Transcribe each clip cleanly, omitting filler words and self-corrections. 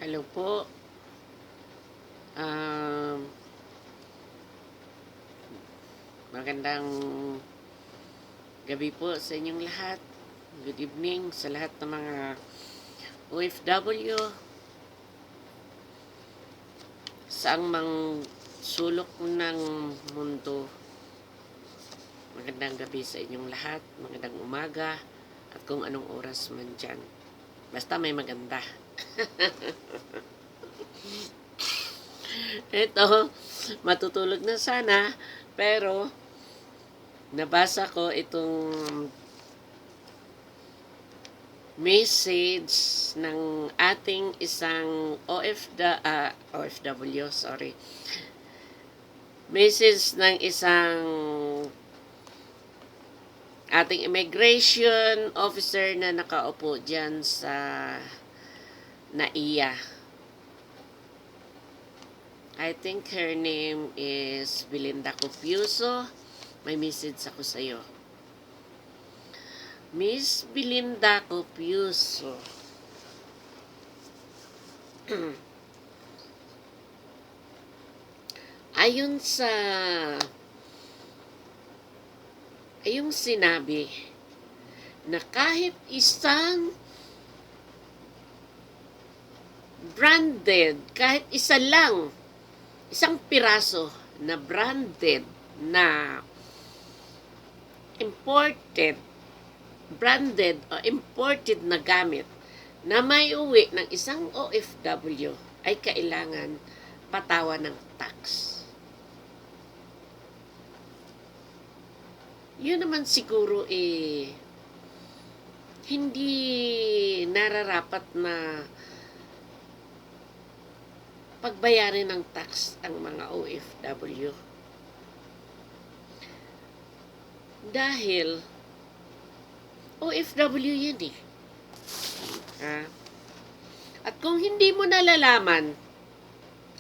Hello po. Um, Magandang gabi po sa inyong lahat. Good evening sa lahat ng mga OFW saang mang sulok ng mundo. Magandang gabi sa inyong lahat. Magandang umaga at kung anong oras man dyan. Basta may maganda. Ito, matutulog na sana, pero nabasa ko itong message ng ating isang OFW, sorry. Message ng isang ating immigration officer na nakaupo dyan sa NAIA. I think her name is Belinda Copiuso. May message ako sa iyo. Miss Belinda Copiuso. Ayon sa ayong sinabi na kahit isang branded, kahit isa lang, isang piraso na branded na branded o imported na gamit na may uwi ng isang OFW ay kailangan patawan ng tax. Yun naman siguro hindi nararapat na pagbayarin ng tax ang mga OFW. Dahil OFW yun eh. At kung hindi mo nalalaman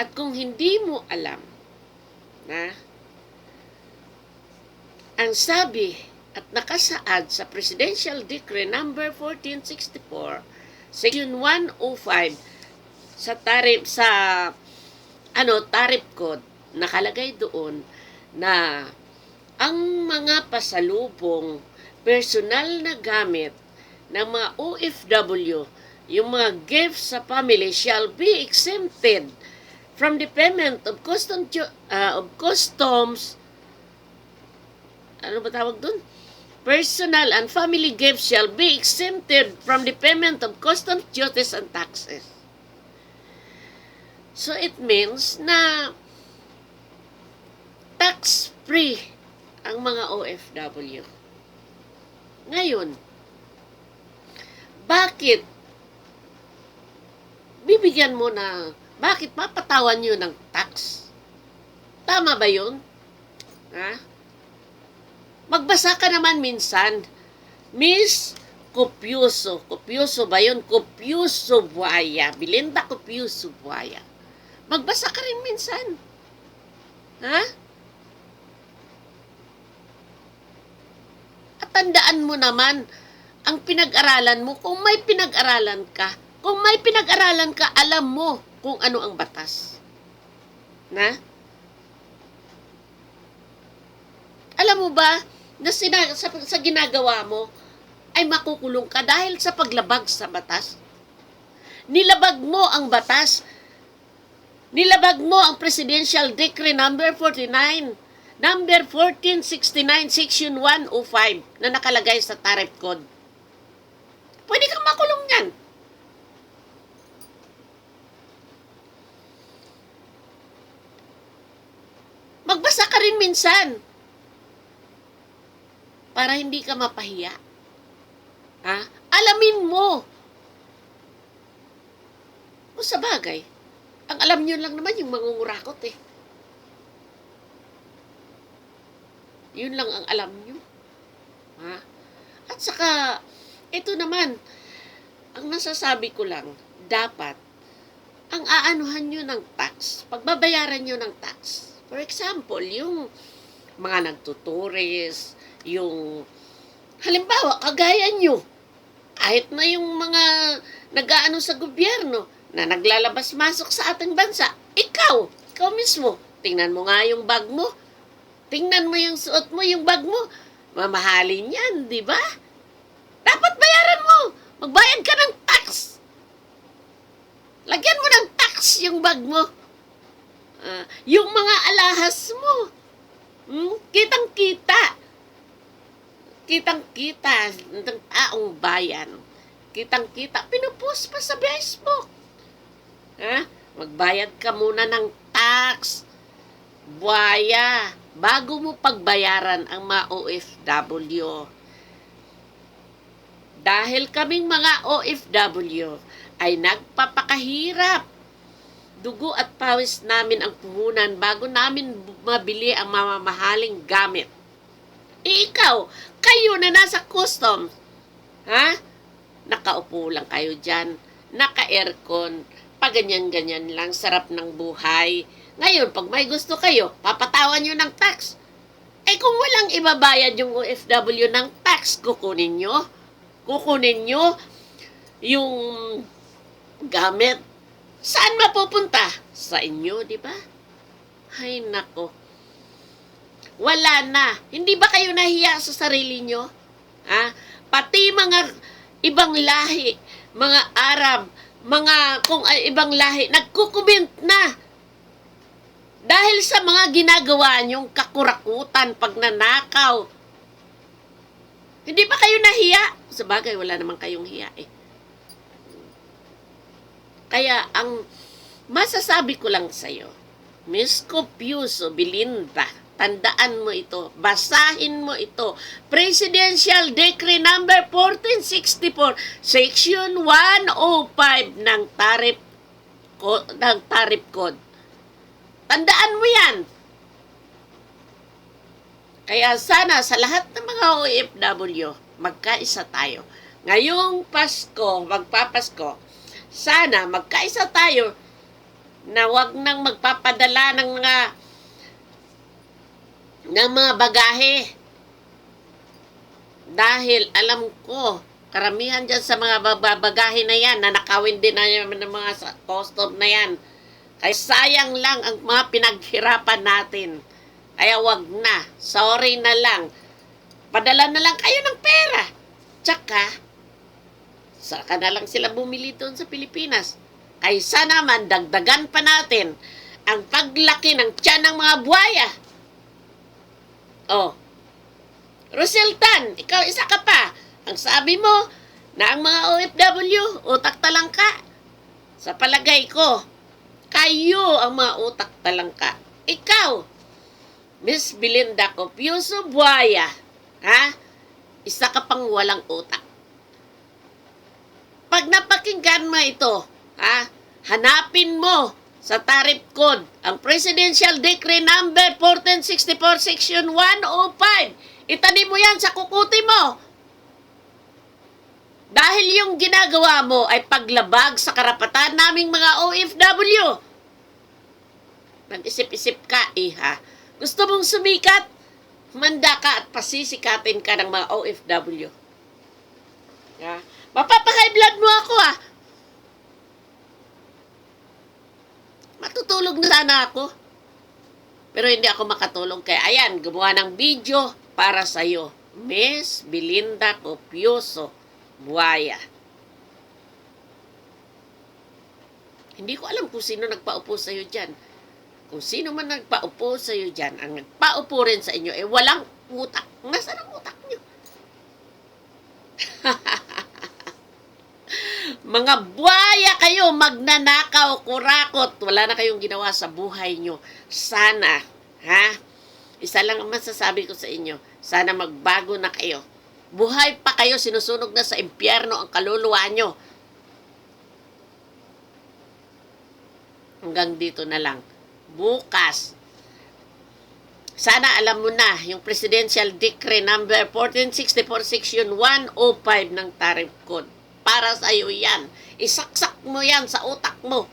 at kung hindi mo alam na ang sabi at nakasaad sa Presidential Decree number 1464 Section 105 sa tariff code, nakalagay doon na ang mga pasalubong personal na gamit ng mga OFW, yung mga gifts sa family shall be exempted from the payment of customs. Ano ba tawag dun? Personal and family gifts shall be exempted from the payment of customs, duties, and taxes. So it means na tax-free ang mga OFW. Ngayon, bakit bibigyan mo bakit mapatawan nyo ng tax? Tama ba yun? Magbasa ka naman minsan. Miss Copiuso. Copiuso ba yun? Copiuso Buaya. Belinda Copiuso Buaya. Magbasa ka rin minsan. At tandaan mo naman, ang pinag-aralan mo, kung may pinag-aralan ka, alam mo kung ano ang batas. Alam mo ba, na sa ginagawa mo, ay makukulong ka dahil sa paglabag sa batas? Nilabag mo ang batas. Nilabag mo ang Presidential Decree number 1469 Section 105 na nakalagay sa tariff code. Pwede kang makulong yan. Magbasa ka rin minsan para hindi ka mapahiya. Alamin mo. O sa bagay, ang alam nyo lang naman yung mangungurakot eh. Yun lang ang alam nyo. At saka, ito naman, ang nasasabi ko lang, dapat, ang aanuhan nyo ng tax, pagbabayaran nyo ng tax. For example, yung mga nagtuturis, yung, halimbawa, kagaya nyo, kahit na yung mga nag-aano sa gobyerno, na naglalabas-masok sa ating bansa. Ikaw mismo. Tingnan mo nga yung bag mo. Tingnan mo yung suot mo, yung bag mo. Mamahalin yan, di ba? Dapat bayaran mo. Magbayad ka ng tax. Lagyan mo ng tax yung bag mo. Yung mga alahas mo. Kitang-kita. Kitang-kita ng taong bayan. Kitang-kita. Pinupost pa sa Facebook. Magbayad ka muna ng tax. Buwaya. Bago mo pagbayaran ang mga OFW. Dahil kaming mga OFW ay nagpapakahirap. Dugo at pawis namin ang puhunan bago namin mabili ang mamamahaling gamit. Kayo na nasa custom, nakaupo lang kayo dyan, naka-aircon, paganyan-ganyan lang, sarap ng buhay. Ngayon, pag may gusto kayo, papatawan nyo ng tax. Kung walang ibabayad yung OFW ng tax, kukunin nyo yung gamit. Saan mapupunta? Sa inyo, di ba? Ay, nako. Wala na. Hindi ba kayo nahiya sa sarili nyo? Pati mga ibang lahi, mga Arab, kung ibang lahi, nagkukomment na. Dahil sa mga ginagawa nyong kakurakutan, pagnanakaw. Hindi ba kayo nahiya? Sabagay, wala naman kayong hiya eh. Kaya ang masasabi ko lang sa'yo, Miss Copiuso Belinda, tandaan mo ito, basahin mo ito. Presidential Decree number 1464, Section 105 ng Tariff Code. Tandaan mo yan. Kaya sana sa lahat ng mga OFW, magkaisa tayo. Ngayong Pasko, magpapasko, sana magkaisa tayo na wag nang magpapadala ng mga bagahe. Dahil alam ko, karamihan dyan sa mga bagahe na yan, nanakawin din na yan ng mga custom na yan. Kaya sayang lang ang mga pinaghirapan natin. Kaya wag na. Sorry na lang. Padala na lang kayo ng pera. Tsaka, saka na lang sila bumili doon sa Pilipinas. Kaysa naman, dagdagan pa natin ang paglaki ng tiyan ng mga buhaya. Roseltan, ikaw isa ka pa. Ang sabi mo na ang mga OFW, utak talangka. Sa palagay ko, kayo ang mga utak talangka. Ikaw, Miss Belinda Copiuso Buaya, isa ka pang walang utak. Pag napakinggan mo ito, hanapin mo sa Tariff Code, ang Presidential Decree number 1464, Section 105. Itanim mo yan sa kukuti mo. Dahil yung ginagawa mo ay paglabag sa karapatan naming mga OFW. Nag-isip-isip ka, Gusto mong sumikat? Manda ka at pasisikatin ka ng mga OFW. Mapapaka-blood mo ako, Matutulog na sana ako. Pero hindi ako makatulog. Kaya ayan, gumawa ng video para sa'yo. Miss Belinda Copiuso Buaya. Hindi ko alam kung sino nagpaupo sa'yo dyan. Kung sino man nagpaupo sa'yo dyan, ang nagpaupo rin sa inyo, walang utak. Nasaan ang utak nyo? Mga buhaya kayo, magnanakaw, kurakot, wala na kayong ginawa sa buhay nyo. Sana, isa lang ang masasabi ko sa inyo, sana magbago na kayo. Buhay pa kayo, sinusunog na sa impyerno ang kaluluwa nyo. Hanggang dito na lang. Bukas, sana alam mo na yung Presidential Decree number 1464, Section 105 ng Tariff Code. Para sa iyo yan. Isaksak mo yan sa utak mo.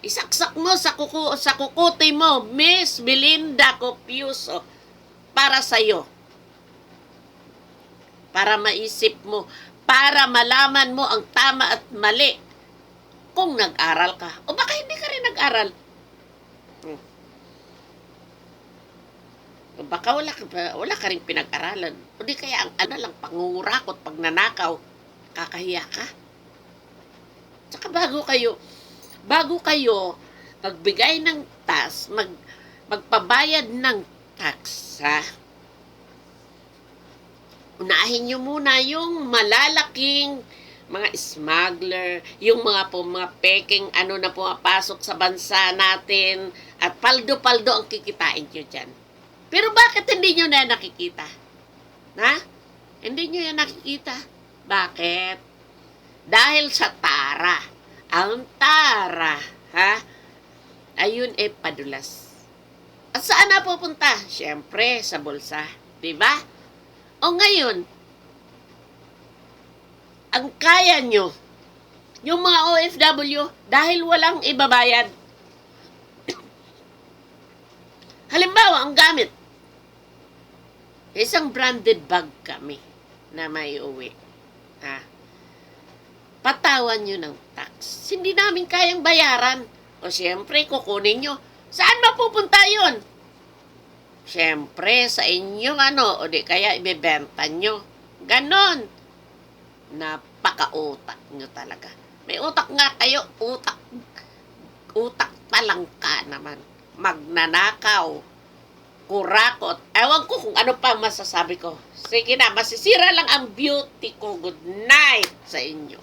Isaksak mo sa kukuti mo, Miss Belinda Copiuso. Para sa iyo. Para maisip mo. Para malaman mo ang tama at mali. kung nag-aral ka. O baka hindi ka rin nag-aral. O baka wala ka rin pinag-aralan. O di kaya ang ano lang, pangungurakot, pagnanakaw, kakahiya ka. Tsaka bago kayo magbigay ng tax, magpabayad ng tax, ha? Unahin nyo muna yung malalaking mga smuggler, yung mga peking ano na pumapasok sa bansa natin, at paldo-paldo ang kikitain nyo dyan. Pero bakit hindi nyo na nakikita? Ha? Hindi nyo yan nakikita. Bakit? Dahil sa tara. Ang tara, ha? Ayun padulas. At saan na pupunta? Siyempre, sa bulsa. Diba? O ngayon, ang kaya nyo, yung mga OFW, dahil walang ibabayad. Halimbawa, ang gamit. Isang branded bag kami na may uwi. Ha? Patawan nyo ng tax. Hindi namin kayang bayaran. O siyempre, kukunin nyo. Saan mapupunta yun? Siyempre, sa inyong o di kaya ibebenta nyo. Ganon. Napaka-utak nyo talaga. May utak nga kayo. Utak talangka naman. Magnanakaw. Kurakot. Ewan ko kung ano pa masasabi ko. Sige na, masisira lang ang beauty ko. Good night sa inyo.